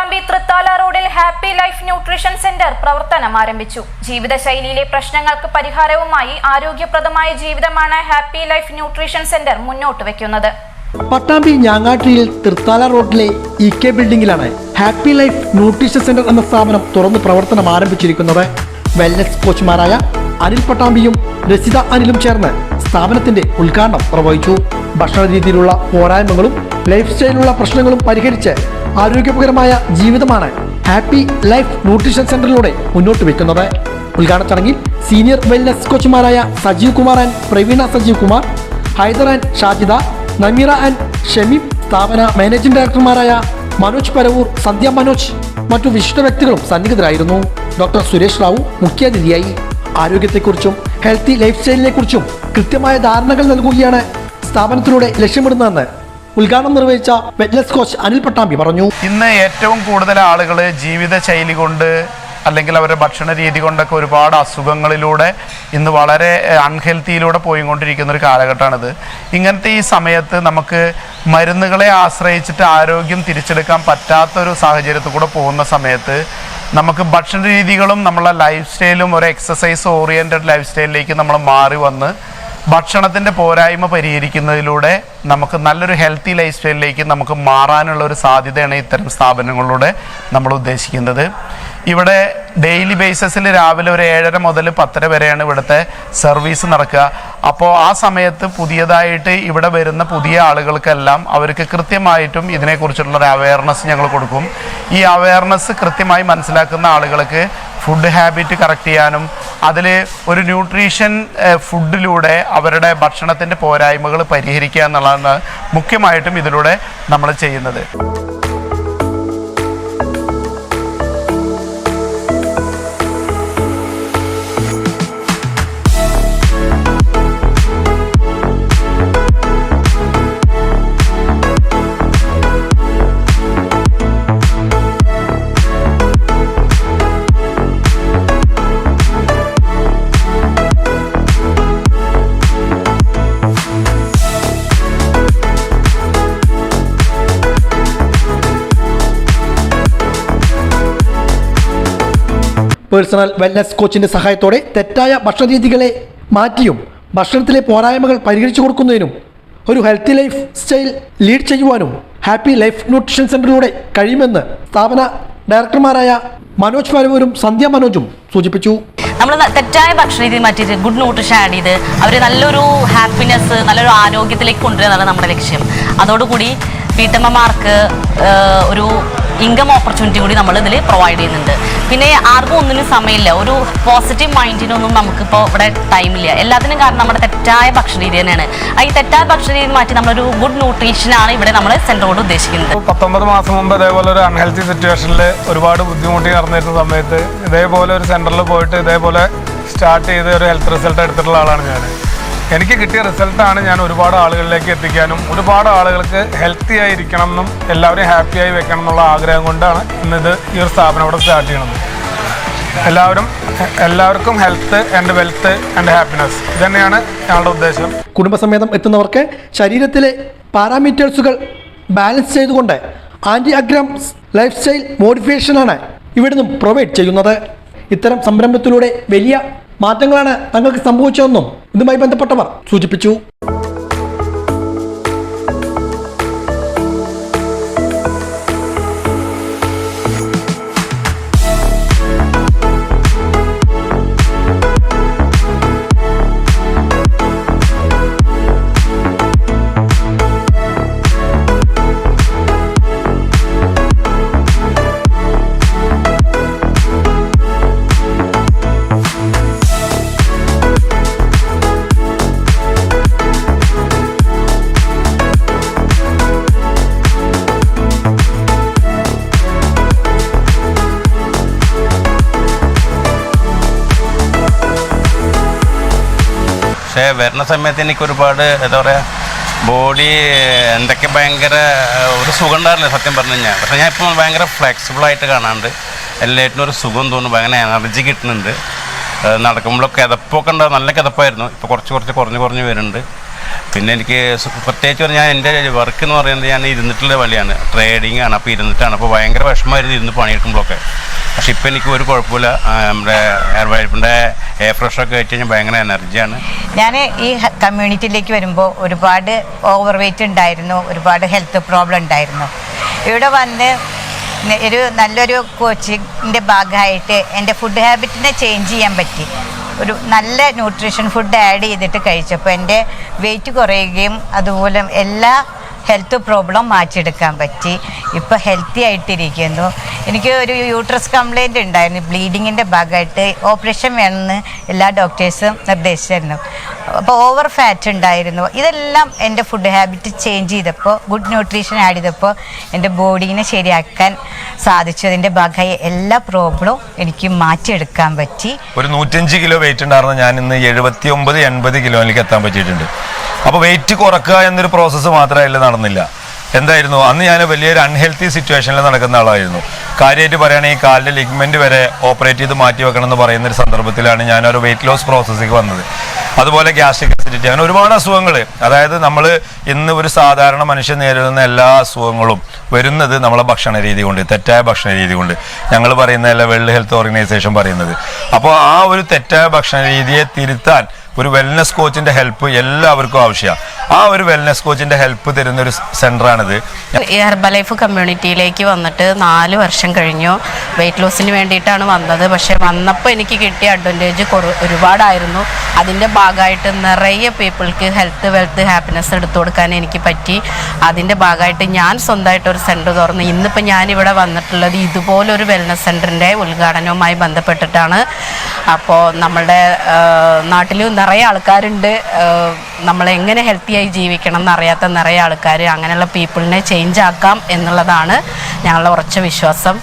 പട്ടാമ്പി തൃത്താല റോഡിൽ happy life nutrition centre പ്രവർത്തനം ആരംഭിച്ചു. ജീവിതശൈലിയിലെ പ്രശ്നങ്ങൾക്ക് പരിഹാരവുമായി ആരോഗ്യപ്രദമായ ജീവിതമാണ് ഹാപ്പി ലൈഫ് ന്യൂട്രീഷൻ സെന്റർ മുന്നോട്ട് വെക്കുന്നത്. പട്ടാമ്പി ഞാങ്ങാട്ടിയിൽ തൃത്താല റോഡിലെ EK ബിൽഡിംഗിലാണ് ഹാപ്പി ലൈഫ് ന്യൂട്രീഷൻ സെന്റർ എന്ന സ്ഥാപനം തുറന്ന് പ്രവർത്തനം ആരംഭിച്ചിരിക്കുന്നത്. വെൽനസ് കോച്ചുമാരായ അനിൽ പട്ടാമ്പിയും രസിത അനിലും ചേർന്ന് സ്ഥാപനത്തിന്റെ ഉദ്ഘാടനം നിർവഹിച്ചു. ഭക്ഷണ രീതിയിലുള്ള പോരായ്മകളും ലൈഫ് സ്റ്റൈലിലുള്ള പ്രശ്നങ്ങളും പരിഹരിച്ച് ആരോഗ്യകരമായ ജീവിതമാണ് ഹാപ്പി ലൈഫ് ന്യൂട്രീഷൻ സെന്ററിലൂടെ മുന്നോട്ട് വെക്കുന്നത്. ഉദ്ഘാടന ചടങ്ങിൽ സീനിയർ വെൽനസ് കോച്ചുമാരായ Sajeev Kumar and Praveena Sajeev Kumar, Haider and Shajida, Nameera and Shameem, സ്ഥാപന മാനേജിംഗ് ഡയറക്ടർമാരായ മനോജ് പരവൂർ, സന്ധ്യ മനോജ്, മറ്റു വിശിഷ്ട വ്യക്തികളും സന്നിഹിതരായിരുന്നു. ഡോക്ടർ സുരേഷ് റാവു മുഖ്യാതിഥിയായി. ആരോഗ്യത്തെക്കുറിച്ചും ഹെൽത്തി ലൈഫ് സ്റ്റൈലിനെ കുറിച്ചും കൃത്യമായ ധാരണകൾ നൽകുകയാണ് സ്ഥാപനത്തിലൂടെ ലക്ഷ്യമിടുന്നതെന്ന് ഉദ്ഘാടനം നിർവഹിച്ച വെൽനസ് കോച്ച് അനിൽ പട്ടാമ്പി പറഞ്ഞു. ഇന്ന് ഏറ്റവും കൂടുതൽ ആളുകൾ ജീവിതശൈലി കൊണ്ട് അല്ലെങ്കിൽ അവരുടെ ഭക്ഷണ രീതി കൊണ്ടൊക്കെ ഒരുപാട് അസുഖങ്ങളിലൂടെ ഇന്ന് വളരെ അൺഹെൽത്തിയിലൂടെ പോയിക്കൊണ്ടിരിക്കുന്ന ഒരു കാലഘട്ടമാണിത്. ഇങ്ങനത്തെ ഈ സമയത്ത് നമുക്ക് മരുന്നുകളെ ആശ്രയിച്ചിട്ട് ആരോഗ്യം തിരിച്ചെടുക്കാൻ പറ്റാത്തൊരു സാഹചര്യത്തിൽ കൂടെ പോകുന്ന സമയത്ത് നമുക്ക് ഭക്ഷണ രീതികളും നമ്മളെ ലൈഫ് സ്റ്റൈലും ഒരു എക്സസൈസ് ഓറിയൻറ്റഡ് ലൈഫ് സ്റ്റൈലിലേക്ക് നമ്മൾ മാറി വന്ന് ഭക്ഷണത്തിൻ്റെ പോരായ്മ പരിഹരിക്കുന്നതിലൂടെ നമുക്ക് നല്ലൊരു ഹെൽത്തി ലൈഫ് സ്റ്റൈലിലേക്ക് നമുക്ക് മാറാനുള്ള ഒരു സാധ്യതയാണ് ഇത്തരം സ്ഥാപനങ്ങളിലൂടെ നമ്മൾ ഉദ്ദേശിക്കുന്നത്. ഇവിടെ ഡെയിലി ബേസിസിൽ രാവിലെ ഒരു 7:30 മുതൽ 10:00 വരെയാണ് ഇവിടുത്തെ സർവീസ് നടക്കുക. അപ്പോൾ ആ സമയത്ത് പുതിയതായിട്ട് ഇവിടെ വരുന്ന പുതിയ ആളുകൾക്കെല്ലാം അവർക്ക് കൃത്യമായിട്ടും ഇതിനെക്കുറിച്ചുള്ളൊരു അവയർനെസ് ഞങ്ങൾ കൊടുക്കും. ഈ അവയർനെസ് കൃത്യമായി മനസ്സിലാക്കുന്ന ആളുകൾക്ക് ഫുഡ് ഹാബിറ്റ് കറക്റ്റ് ചെയ്യാനും അതിൽ ഒരു ന്യൂട്രീഷൻ ഫുഡിലൂടെ അവരുടെ ഭക്ഷണത്തിൻ്റെ പോരായ്മകൾ പരിഹരിക്കുക എന്നുള്ളതാണ് മുഖ്യമായിട്ടും ഇതിലൂടെ നമ്മൾ ചെയ്യുന്നത്. പേഴ്സണൽ വെൽനസ് കോച്ചിന്റെ സഹായത്തോടെ തെറ്റായ ഭക്ഷണ രീതികളെ മാറ്റിയും ഭക്ഷണത്തിലെ പോരായ്മകൾ പരിഹരിച്ചു കൊടുക്കുന്നതിനും ഒരു ഹെൽത്തി ലൈഫ് സ്റ്റൈൽ ലീഡ് ചെയ്യുവാനും ഹാപ്പി ലൈഫ് ന്യൂട്രീഷൻ സെന്ററിലൂടെ കഴിയുമെന്ന് സ്ഥാപന ഡയറക്ടർമാരായ മനോജ് പരവൂരും സന്ധ്യ മനോജും സൂചിപ്പിച്ചു. നമ്മൾ തെറ്റായ ഭക്ഷണ രീതി മാറ്റിയിട്ട് ഗുഡ് ന്യൂട്രീഷൻ ആഡ് ചെയ്ത് അവർ നല്ലൊരു ഹാപ്പിനെസ്, നല്ലൊരു ആരോഗ്യത്തിലേക്ക് കൊണ്ടുവരുന്നതാണ് നമ്മുടെ ലക്ഷ്യം. അതോടുകൂടി വീട്ടമ്മമാർക്ക് ഒരു ഇൻകം ഓപ്പർച്യൂണിറ്റി കൂടി നമ്മൾ ഇതിൽ പ്രൊവൈഡ് ചെയ്യുന്നുണ്ട്. പിന്നെ ആർക്കും ഒന്നിനും സമയമില്ല, ഒരു പോസിറ്റീവ് മൈൻഡിനൊന്നും നമുക്കിപ്പോൾ ഇവിടെ ടൈമില്ല. എല്ലാത്തിനും കാരണം നമ്മുടെ തെറ്റായ ഭക്ഷണ രീതി തന്നെയാണ്. ഈ തെറ്റായ ഭക്ഷണ രീതി മാറ്റി നമ്മളൊരു ഗുഡ് ന്യൂട്രീഷനാണ് ഇവിടെ നമ്മൾ സെൻ്ററോട് ഉദ്ദേശിക്കുന്നത്. 19 മാസം മുമ്പ് ഇതേപോലെ ഒരു അൺഹെൽത്തി സിറ്റുവേഷനിൽ ഒരുപാട് ബുദ്ധിമുട്ടി നടന്നിരുന്ന സമയത്ത് ഇതേപോലെ ഒരു സെൻറ്ററിൽ പോയിട്ട് ഇതേപോലെ സ്റ്റാർട്ട് ചെയ്ത് ഒരു ഹെൽത്ത് റിസൾട്ട് എടുത്തിട്ടുള്ള ആളാണ് ഞാൻ. എനിക്ക് കിട്ടിയ റിസൾട്ടാണ് ഞാൻ ഒരുപാട് ആളുകളിലേക്ക് എത്തിക്കാനും ഒരുപാട് ആളുകൾക്ക് ഹെൽത്തി ആയിരിക്കണം എന്നും എല്ലാവരെയും ഹാപ്പിയായി വെക്കണം എന്നുള്ള ആഗ്രഹം കൊണ്ടാണ് ഇന്നിത് ഈ ഒരു സ്ഥാപനം ഇവിടെ സ്റ്റാർട്ട് ചെയ്യണത്. എല്ലാവർക്കും health and wealth and happiness ഇതന്നെയാണ് ഞങ്ങളുടെ ഉദ്ദേശം. കുടുംബസമേതം എത്തുന്നവർക്ക് ശരീരത്തിലെ പാരാമീറ്റേഴ്സുകൾ ബാലൻസ് ചെയ്തുകൊണ്ട് ആൻറ്റി അഗ്രാംസ് ലൈഫ് സ്റ്റൈൽ മോഡിഫിക്കേഷനാണ് ഇവിടെ നിന്നും പ്രൊവൈഡ് ചെയ്യുന്നത്. ഇത്തരം സംരംഭത്തിലൂടെ വലിയ മാറ്റങ്ങളാണ് തങ്ങൾക്ക് സംഭവിച്ചതെന്നും ഇതുമായി ബന്ധപ്പെട്ടവർ സൂചിപ്പിച്ചു. പക്ഷേ വരുന്ന സമയത്ത് എനിക്ക് ഒരുപാട് എന്താ പറയുക ബോഡി എന്തൊക്കെ ഭയങ്കര ഒരു സുഖം ഉണ്ടായിരുന്നില്ല സത്യം പറഞ്ഞു കഴിഞ്ഞാൽ. പക്ഷേ ഞാൻ ഇപ്പോൾ ഭയങ്കര ഫ്ലെക്സിബിളായിട്ട് കാണാണ്ട് എല്ലാറ്റിനും ഒരു സുഖം തോന്നുന്നു, ഭയങ്കര എനർജി കിട്ടുന്നുണ്ട്. നടക്കുമ്പോഴൊക്കെ കിതപ്പൊക്കെ ഉണ്ടാവും, നല്ല കിതപ്പായിരുന്നു. ഇപ്പോൾ കുറച്ച് കുറഞ്ഞ് വരുന്നുണ്ട്. പിന്നെ എനിക്ക് പ്രത്യേകിച്ച് പറഞ്ഞാൽ എൻ്റെ വർക്ക് എന്ന് പറയുന്നത് ഞാൻ ഇരുന്നിട്ടുള്ള പണിയാണ്, ട്രേഡിംഗ് ആണ്. അപ്പോൾ ഇരുന്നിട്ടാണ്, അപ്പോൾ ഭയങ്കര വിഷമമായിരുന്നു ഇരുന്ന് പണിയെടുക്കുമ്പോഴൊക്കെ. പക്ഷെ ഇപ്പം എനിക്ക് ഒരു കുഴപ്പമില്ല. നമ്മുടെ എയർ വൈപ്പിൻ്റെ എയർ ഫ്രഷൊക്കെ വെച്ച് കഴിഞ്ഞാൽ ഭയങ്കര എനർജിയാണ്. ഞാൻ ഈ കമ്മ്യൂണിറ്റിയിലേക്ക് വരുമ്പോൾ ഒരുപാട് ഓവർ വെയ്റ്റ് ഉണ്ടായിരുന്നു, ഒരുപാട് ഹെൽത്ത് പ്രോബ്ലം ഉണ്ടായിരുന്നു. ഇവിടെ വന്ന് ഒരു നല്ലൊരു കോച്ചിങ്ങിൻ്റെ ഭാഗമായിട്ട് എൻ്റെ ഫുഡ് ഹാബിറ്റിനെ ചേഞ്ച് ചെയ്യാൻ പറ്റി. ഒരു നല്ല ന്യൂട്രീഷൻ ഫുഡ് ആഡ് ചെയ്തിട്ട് കഴിച്ചപ്പോൾ എൻ്റെ വെയിറ്റ് കുറയുകയും അതുപോലെ എല്ലാ ഹെൽത്ത് പ്രോബ്ലം മാറ്റിയെടുക്കാൻ പറ്റി. ഇപ്പോൾ ഹെൽത്തി ആയിട്ടിരിക്കുന്നു. എനിക്ക് ഒരു യൂട്രസ് കംപ്ലൈൻറ്റ് ഉണ്ടായിരുന്നു, ബ്ലീഡിങ്ങിൻ്റെ ഭാഗമായിട്ട് ഓപ്പറേഷൻ വേണമെന്ന് എല്ലാ ഡോക്ടേഴ്സും നിർദ്ദേശിച്ചിരുന്നു. അപ്പോൾ ഓവർ ഫാറ്റ് ഉണ്ടായിരുന്നു. ഇതെല്ലാം എൻ്റെ ഫുഡ് ഹാബിറ്റ് ചേഞ്ച് ചെയ്തപ്പോൾ, ഗുഡ് ന്യൂട്രീഷൻ ആഡ് ചെയ്തപ്പോൾ എൻ്റെ ബോഡീനെ ശരിയാക്കാൻ സാധിച്ചതിൻ്റെ ഭാഗമായി എല്ലാ പ്രോബ്ലവും എനിക്ക് മാറ്റിയെടുക്കാൻ പറ്റി. ഒരു 105 കിലോ വെയിറ്റ് ഉണ്ടായിരുന്ന ഞാൻ ഇന്ന് 79-80 കിലോയിലേക്ക് എത്താൻ പറ്റിയിട്ടുണ്ട്. അപ്പോൾ വെയിറ്റ് കുറക്കുക എന്നൊരു പ്രോസസ്സ് മാത്രമല്ല നടന്നില്ല. എന്തായിരുന്നു, അന്ന് ഞാൻ വലിയൊരു അൺഹെൽത്തി സിറ്റുവേഷനിൽ നടക്കുന്ന ആളായിരുന്നു. കാര്യമായിട്ട് പറയുകയാണെങ്കിൽ കാലിൻ്റെ ലിഗ്മെൻറ്റ് വരെ ഓപ്പറേറ്റ് ചെയ്ത് മാറ്റി വെക്കണം എന്ന് പറയുന്നൊരു സന്ദർഭത്തിലാണ് ഞാനൊരു വെയിറ്റ് ലോസ് പ്രോസസ്സിലേക്ക് വന്നത്. അതുപോലെ ഗ്യാസ്ട്രിക് അസിഡിറ്റി, അങ്ങനെ ഒരുപാട് അസുഖങ്ങൾ. അതായത് നമ്മൾ ഇന്ന് ഒരു സാധാരണ മനുഷ്യൻ നേരിടുന്ന എല്ലാ അസുഖങ്ങളും വരുന്നത് നമ്മളെ ഭക്ഷണ രീതി കൊണ്ട്, തെറ്റായ ഭക്ഷണ രീതി കൊണ്ട്. ഞങ്ങൾ പറയുന്നതല്ല വേൾഡ് ഹെൽത്ത് ഓർഗനൈസേഷൻ പറയുന്നത്. അപ്പോൾ ആ ഒരു തെറ്റായ ഭക്ഷണ രീതിയെ തിരുത്താൻ ഒരു വെൽനസ് കോച്ചിൻ്റെ ഹെൽപ്പ് എല്ലാവർക്കും ആവശ്യമാണ്. ആ ഒരു വെൽനസ് കോച്ചിൻ്റെ ഹെൽപ്പ് തരുന്നൊരു സെൻ്ററാണിത്. ഈ ഹെർബലൈഫ് കമ്മ്യൂണിറ്റിയിലേക്ക് വന്നിട്ട് 4 വർഷം കഴിഞ്ഞു. വെയിറ്റ് ലോസിന് വേണ്ടിയിട്ടാണ് വന്നത്. പക്ഷേ വന്നപ്പോൾ എനിക്ക് കിട്ടിയ അഡ്വാൻറ്റേജ് ഒരുപാടായിരുന്നു. അതിൻ്റെ ഭാഗമായിട്ട് നിറയെ പീപ്പിൾക്ക് ഹെൽത്ത്, വെൽത്ത്, ഹാപ്പിനെസ് എടുത്തു കൊടുക്കാൻ എനിക്ക് പറ്റി. അതിൻ്റെ ഭാഗമായിട്ട് ഞാൻ സ്വന്തമായിട്ടൊരു സെൻറ്റർ തുറന്നു. ഇന്നിപ്പോൾ ഞാനിവിടെ വന്നിട്ടുള്ളത് ഇതുപോലൊരു വെൽനസ് സെൻറ്ററിൻ്റെ ഉദ്ഘാടനവുമായി ബന്ധപ്പെട്ടിട്ടാണ്. അപ്പോൾ നമ്മളുടെ നാട്ടിലും നിറയെ ആൾക്കാരുണ്ട്, നമ്മളെങ്ങനെ ഹെൽത്തിയായി ജീവിക്കണം എന്നറിയാത്ത നിറയെ ആൾക്കാർ. അങ്ങനെയുള്ള പീപ്പിളിനെ ചേഞ്ച് ആക്കാം എന്നുള്ളതാണ് ഞങ്ങളുടെ ഉറച്ച വിശ്വാസം.